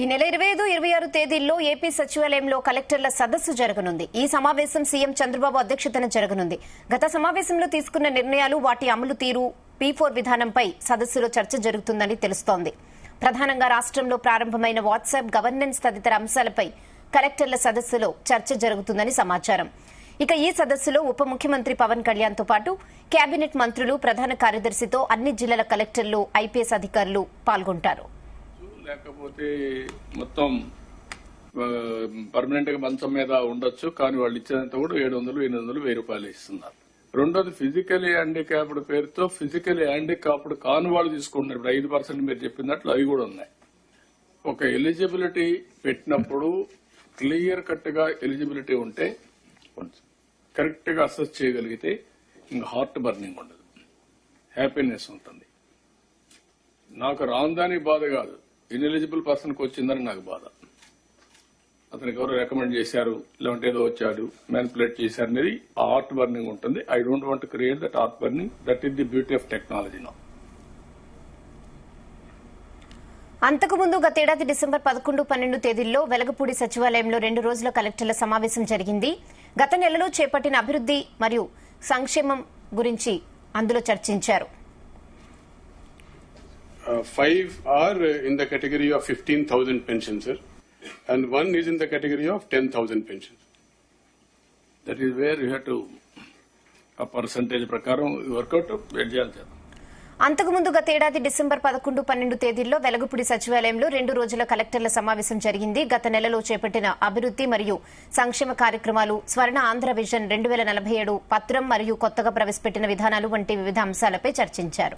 ఈ నెల 25, 26 తేదీల్లో ఏపీ సచివాలయంలో కలెక్టర్ల సదస్సు జరగనుంది. ఈ సమావేశం సీఎం చంద్రబాబు అధ్యక్షతన జరగనుంది. గత సమావేశంలో తీసుకున్న నిర్ణయాలు, వాటి అమలు తీరు, P4 విధానంపై సదస్సులో చర్చ జరుగుతుందని తెలుస్తోంది. ప్రధానంగా రాష్ట్రంలో ప్రారంభమైన వాట్సాప్ గవర్నెన్స్ తదితర అంశాలపై కలెక్టర్ల సదస్సులో చర్చ జరుగుతుందని సమాచారం. ఇక ఈ సదస్సులో ఉప ముఖ్యమంత్రి పవన్ కళ్యాణ్ తో పాటు కేబినెట్ మంత్రులు, ప్రధాన కార్యదర్శితో అన్ని జిల్లాల కలెక్టర్లు, ఐపీఎస్ అధికారులు పాల్గొంటారు. లేకపోతే మొత్తం పర్మనెంట్ గా మంచం మీద ఉండొచ్చు, కానీ వాళ్ళు ఇచ్చేదంతా కూడా 700, 800, 1000 రూపాయలు ఇస్తున్నారు. రెండోది ఫిజికలీ హ్యాండిక్యాప్డ్ పేరుతో ఫిజికలీ హ్యాండిక్యాప్డ్ కాని వాళ్ళు తీసుకుంటున్నారు. ఇప్పుడు 5% మీరు చెప్పినట్లు అవి కూడా ఉన్నాయి. ఒక ఎలిజిబిలిటీ పెట్టినప్పుడు క్లియర్ కట్ గా ఎలిజిబిలిటీ ఉంటే కరెక్ట్ గా అసెస్ చేయగలిగితే ఇంకా హార్ట్ బర్నింగ్ ఉండదు, హ్యాపీనెస్ ఉంటుంది. నాకు రాందాని బాధ కాదు, ఇన్ఎలిజిబుల్ పర్సన్ కి వచ్చిందని నాకు బాధ. అతనికి ఎవరు రికమెండ్ చేశారు, లేదంటే ఏదో వచ్చాడు, మ్యానిపులేట్ చేశారు అనేది హార్ట్ బర్నింగ్ ఉంటుంది. I don't want to create that heart burning. That is the beauty of technology now. అంతకుముందు గతేడాది డిసెంబర్ 11, 12 తేదీల్లో వెలగపూడి సచివాలయంలో 2 రోజుల కలెక్టర్ల సమావేశం జరిగింది. గత నెలలో చేపట్టిన అభివృద్ది మరియు సంక్షేమం గురించి అందులో చర్చించారు. 5 are in the category of 15,000 pensions, sir, and 1 is in the category of 10,000 pensions. That is where you have to a percentage ప్రకారం వర్కౌట్ చేయాలి. అంతకుముందు గతేడాది డిసెంబర్ 11, 12 తేదీల్లో వెలగపూడి సచివాలయంలో 2 రోజుల కలెక్టర్ల సమావేశం జరిగింది. గత నెలలో చేపట్టిన అభివృద్ది మరియు సంక్షేమ కార్యక్రమాలు, స్వర్ణ ఆంధ్ర విజన్ 2047 పత్రం మరియు కొత్తగా ప్రవేశపెట్టిన విధానాలు వంటి వివిధ అంశాలపై చర్చించారు.